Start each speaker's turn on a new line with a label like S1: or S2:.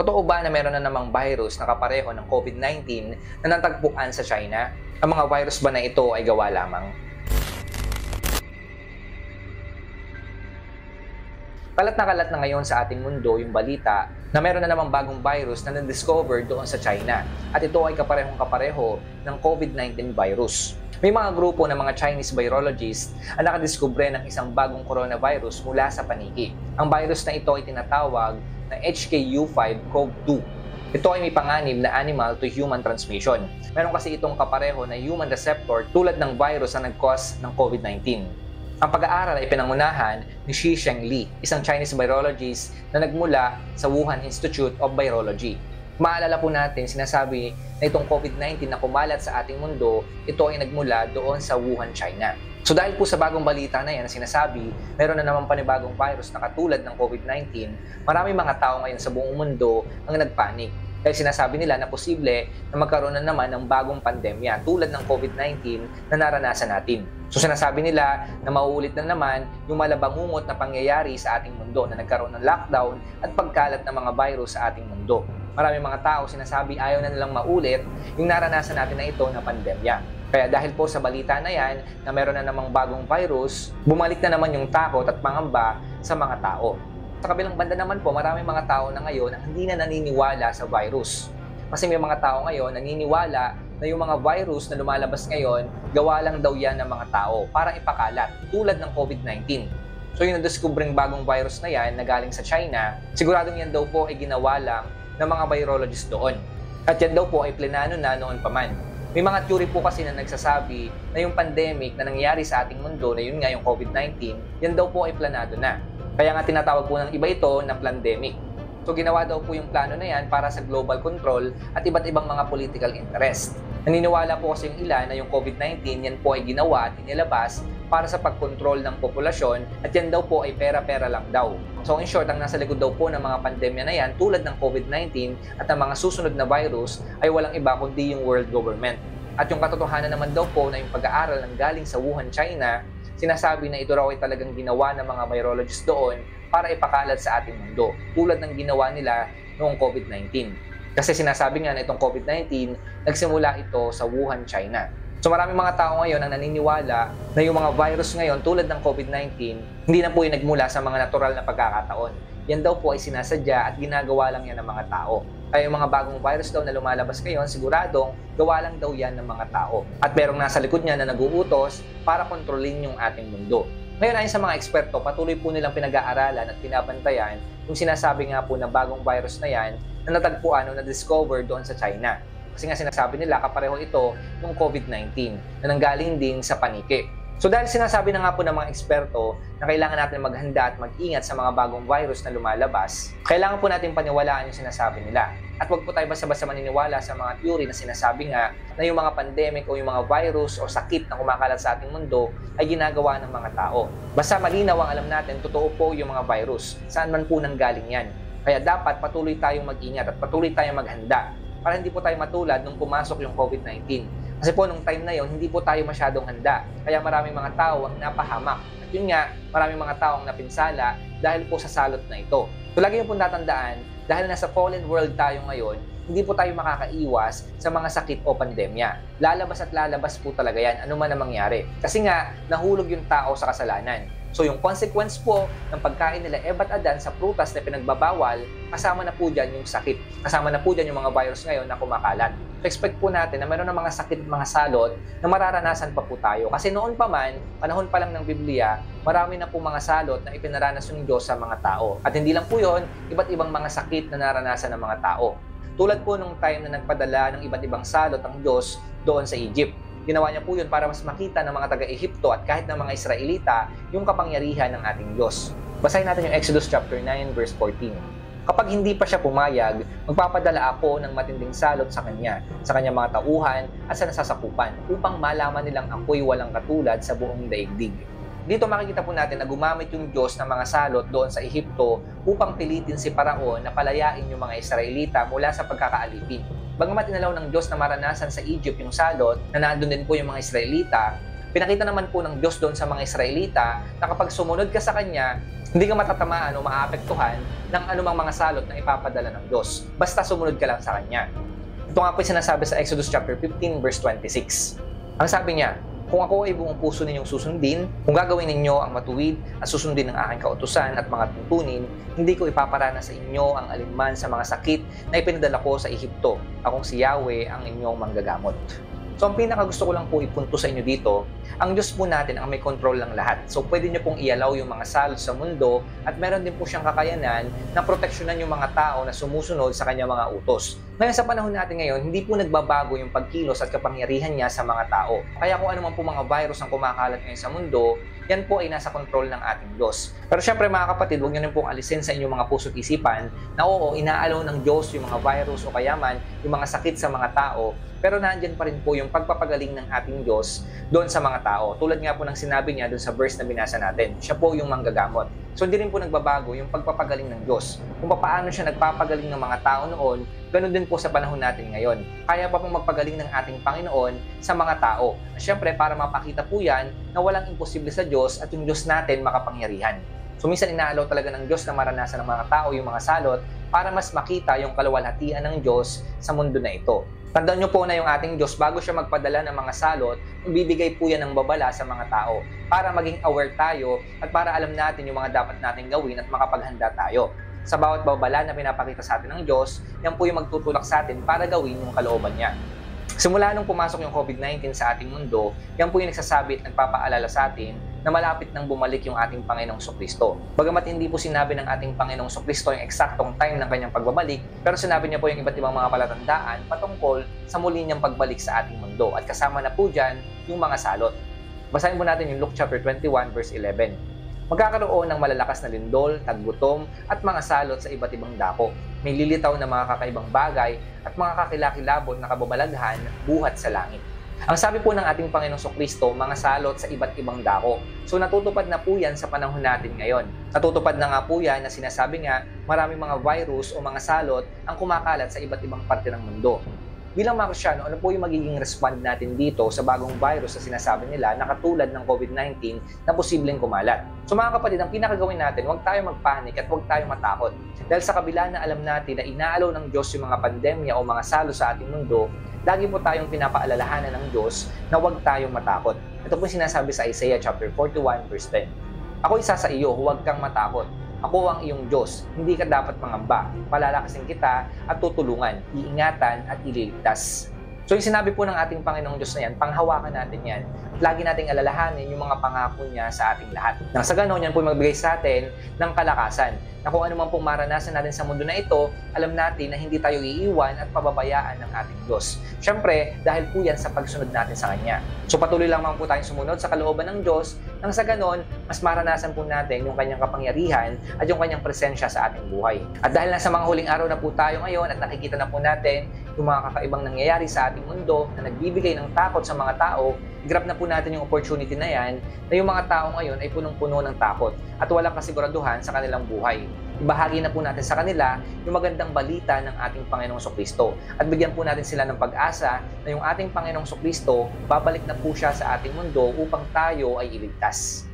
S1: Totoo ba na meron na namang virus na kapareho ng COVID-19 na natagpuan sa China? Ang mga virus ba na ito ay gawa lamang? Kalat na ngayon sa ating mundo yung balita na meron na namang bagong virus na na-discover doon sa China at ito ay kaparehong-kapareho ng COVID-19 virus. May mga grupo ng mga Chinese virologists ang nakadiskubre ng isang bagong coronavirus mula sa paniki. Ang virus na ito ay tinatawag na HKU5-CoV2. Ito ay may panganib na animal to human transmission. Meron kasi itong kapareho na human receptor tulad ng virus na nag-cause ng COVID-19. Ang pag-aaral ay pinangunahan ni Shi Zhengli, isang Chinese virologist na nagmula sa Wuhan Institute of Virology. Maalala po natin, sinasabi na itong COVID-19 na kumalat sa ating mundo, ito ay nagmula doon sa Wuhan, China. So dahil po sa bagong balita na yan na sinasabi, meron na naman panibagong virus na katulad ng COVID-19, maraming mga tao ngayon sa buong mundo ang nagpanik. Dahil sinasabi nila na posible na magkaroon na naman ng bagong pandemya tulad ng COVID-19 na naranasan natin. So sinasabi nila na mauulit na naman yung malabangungot na pangyayari sa ating mundo na nagkaroon ng lockdown at pagkalat ng mga virus sa ating mundo. Maraming mga tao sinasabi ayaw na nilang maulit yung naranasan natin na ito na pandemya. Kaya dahil po sa balita na yan na meron na namang bagong virus, bumalik na naman yung takot at pangamba sa mga tao. Sa kabilang banda naman po, maraming mga tao na ngayon ang hindi na naniniwala sa virus. Kasi may mga tao ngayon naniniwala na yung mga virus na lumalabas ngayon, gawa lang daw yan ng mga tao para ipakalat, tulad ng COVID-19. So yung na-discovering bagong virus na yan na galing sa China, siguradong yan daw po ay ginawa lang ng mga virologists doon. At yan daw po ay plenano na noon pa man. May mga theory po kasi na nagsasabi na yung pandemic na nangyari sa ating mundo, na yun nga yung COVID-19, yan daw po ay planado na. Kaya nga tinatawag po ng iba ito na pandemic. So ginawa daw po yung plano na yan para sa global control at iba't ibang mga political interest. Naniniwala po kasi yung ilan na yung COVID-19 yan po ay ginawa at inilabas para sa pagkontrol ng populasyon at yan daw po ay pera-pera lang daw. So in short, ang nasa likod daw po ng mga pandemya na yan tulad ng COVID-19 at ng mga susunod na virus ay walang iba kundi yung world government. At yung katotohanan naman daw po na yung pag-aaral ng galing sa Wuhan, China, sinasabi na ito raw ay talagang ginawa ng mga virologists doon para ipakalat sa ating mundo tulad ng ginawa nila noong COVID-19. Kasi sinasabi nga na itong COVID-19, nagsimula ito sa Wuhan, China. So maraming mga tao ngayon ang naniniwala na yung mga virus ngayon tulad ng COVID-19, hindi na po yung nagmula sa mga natural na pagkakataon. Yan daw po ay sinasadya at ginagawa lang yan ng mga tao. Kaya yung mga bagong virus daw na lumalabas ngayon, siguradong gawa lang daw yan ng mga tao. At merong nasa likod niya na nag-uutos para kontrolin yung ating mundo. Ngayon ayon sa mga eksperto, patuloy po nilang pinag-aaralan at pinabantayan yung sinasabi nga po na bagong virus na yan na natagpuan o na-discover doon sa China. Kasi nga sinasabi nila kapareho ito ng COVID-19 na nanggaling din sa paniki. So dahil sinasabi na nga po ng mga eksperto na kailangan natin maghanda at mag-ingat sa mga bagong virus na lumalabas, kailangan po natin paniwalaan yung sinasabi nila. At huwag po tayo basta-basta maniniwala sa mga theory na sinasabi nga na yung mga pandemic o yung mga virus o sakit na kumakalat sa ating mundo ay ginagawa ng mga tao. Basta malinaw ang alam natin, totoo po yung mga virus. Saan man po nanggaling yan. Kaya dapat patuloy tayong mag-ingat at patuloy tayong maghanda para hindi po tayo matulad nung pumasok yung COVID-19. Kasi po nung time na yon, hindi po tayo masyadong handa. Kaya maraming mga tao ang napahamak. At yun nga, maraming mga tao ang napinsala dahil po sa salot na ito. So lagi yung po natandaan, dahil nasa fallen world tayo ngayon, hindi po tayo makakaiwas sa mga sakit o pandemya. Lalabas at lalabas po talaga yan, ano man ang mangyari. Kasi nga, nahulog yung tao sa kasalanan. So yung consequence po ng pagkain nila ebat adan sa prutas na pinagbabawal, kasama na po dyan yung sakit. Kasama na po dyan yung mga virus ngayon na kumakalat. So expect po natin na meron ng mga sakit at mga salot na mararanasan pa po tayo. Kasi noon pa man, panahon pa lang ng Biblia, marami na po mga salot na ipinaranas ng Diyos sa mga tao. At hindi lang po yon, iba't ibang mga sakit na naranasan ng mga tao. Tulad po nung time na nagpadala ng iba't ibang salot ang Diyos doon sa Egypt. Ginawa niya po yun para mas makita ng mga taga-Ehipto at kahit ng mga Israelita yung kapangyarihan ng ating Diyos. Basahin natin yung Exodus chapter 9 verse 14. Kapag hindi pa siya pumayag, magpapadala ako ng matinding salot sa kanyang mga tauhan at sa nasasakupan upang malaman nilang ako'y walang katulad sa buong daigdig. Dito makikita po natin na gumamit yung Diyos ng mga salot doon sa Ehipto upang pilitin si Paraon na palayain yung mga Israelita mula sa pagkakaalipin. Bagamat inalaw ng Diyos na maranasan sa Egypt yung salot, na nandun din po yung mga Israelita, Pinakita naman po ng Diyos doon sa mga Israelita na kapag sumunod ka sa Kanya, hindi ka matatamaan o maapektuhan ng anumang mga salot na ipapadala ng Diyos. Basta sumunod ka lang sa Kanya. Ito nga po yung sinasabi sa Exodus chapter 15 verse 26. Ang sabi niya, kung ako ay buong puso ninyong susundin, kung gagawin ninyo ang matuwid at susundin ng aking kautusan at mga tuntunin, hindi ko ipaparana sa inyo ang alinman sa mga sakit na ipinadala ko sa Ehipto. Akong si Yahweh ang inyong manggagamot. So ang pinakagusto ko lang po ipunto sa inyo dito, ang Diyos po natin ang may control ng lahat. So pwede niyo pong i-allow yung mga salot sa mundo at meron din po siyang kakayanan na proteksyonan yung mga tao na sumusunod sa kanyang mga utos. Ngayon sa panahon natin ngayon, hindi po nagbabago yung pagkilos at kapangyarihan niya sa mga tao. Kaya kung ano man po mga virus ang kumakalat ngayon sa mundo, yan po ay nasa control ng ating Diyos. Pero syempre mga kapatid, huwag niyo rin pong alisin sa inyong mga puso't isipan na oo, inaalaw ng Diyos yung mga virus o kayaman, yung mga sakit sa mga tao, pero nandiyan pa rin po yung pagpapagaling ng ating Diyos doon sa mga tao. Tulad nga po ng sinabi niya doon sa verse na binasa natin, siya po yung manggagamot. So hindi rin po nagbabago yung pagpapagaling ng Diyos. Kung paano siya nagpapagaling ng mga tao noon, ganun din po sa panahon natin ngayon. Kaya pa pong magpagaling ng ating Panginoon sa mga tao. Siyempre, para mapakita po yan na walang imposible sa Diyos at yung Diyos natin makapangyarihan. So minsan inaalaw talaga ng Diyos na maranasan ng mga tao yung mga salot para mas makita yung kaluwalhatian ng Diyos sa mundo na ito. Tandaan nyo po na yung ating Diyos, bago siya magpadala ng mga salot, bibigay po yan ng babala sa mga tao para maging aware tayo at para alam natin yung mga dapat natin gawin at makapaghanda tayo. Sa bawat babala na pinapakita sa atin ng Diyos, yan po yung magtutulak sa atin para gawin yung kalooban niya. Simula nung pumasok yung COVID-19 sa ating mundo, yan po yung nagsasabi at nagpapaalala sa atin na malapit nang bumalik yung ating Panginoong Kristo. Bagamat hindi po sinabi ng ating Panginoong Kristo yung eksaktong time ng kanyang pagbabalik, pero sinabi niya po yung iba't ibang mga palatandaan patungkol sa muli niyang pagbalik sa ating mundo. At kasama na po dyan yung mga salot. Basahin po natin yung Luke chapter 21 verse 11. Magkakaroon ng malalakas na lindol, taggutom, at mga salot sa iba't ibang dako. May lilitaw na mga kakaibang bagay at mga kakilakilabot na kababalaghan buhat sa langit. Ang sabi po ng ating Panginoong Kristo, mga salot sa iba't ibang dako. So natutupad na po yan sa panahon natin ngayon. Natutupad na nga po yan na sinasabi nga maraming mga virus o mga salot ang kumakalat sa iba't ibang parte ng mundo. Bilang mga Kristyano, ano po yung magiging respond natin dito sa bagong virus na sinasabi nila na katulad ng COVID-19 na posibleng kumalat? So mga kapatid, ang pinakagawin natin, huwag tayo magpanik at huwag tayo matakot. Dahil sa kabila na alam natin na inaalaw ng Diyos yung mga pandemya o mga salo sa ating mundo, lagi po tayong pinapaalalahanan ng Diyos na huwag tayong matakot. Ito po sinasabi sa Isaiah chapter 41 verse 10. Ako isa sa iyo, huwag kang matakot. Ako ang iyong Diyos, hindi ka dapat mangamba. Palalakasin kita at tutulungan, iingatan at ililigtas. So yung sinabi po ng ating Panginoong Diyos na yan, panghawakan natin yan. At lagi nating alalahanin yung mga pangako niya sa ating lahat. Nang sa ganon, yan po magbigay sa atin ng kalakasan. Na kung ano man pong maranasan natin sa mundo na ito, alam natin na hindi tayo iiwan at pababayaan ng ating Diyos. Siyempre, dahil po yan sa pagsunod natin sa Kanya. So patuloy lamang po tayong sumunod sa kalooban ng Diyos, nang sa ganon, mas maranasan po natin yung Kanyang kapangyarihan at yung Kanyang presensya sa ating buhay. At dahil nasa mga huling araw na po tayo ngayon at nakikita na po natin yung mga kakaibang nangyayari sa ating mundo na nagbibigay ng takot sa mga tao, grab na po natin yung opportunity na yan na yung mga tao ngayon ay punong-puno ng takot at walang kasiguraduhan sa kanilang buhay. Ibahagi na po natin sa kanila yung magandang balita ng ating Panginoong Kristo at bigyan po natin sila ng pag-asa na yung ating Panginoong Kristo babalik na po siya sa ating mundo upang tayo ay iligtas.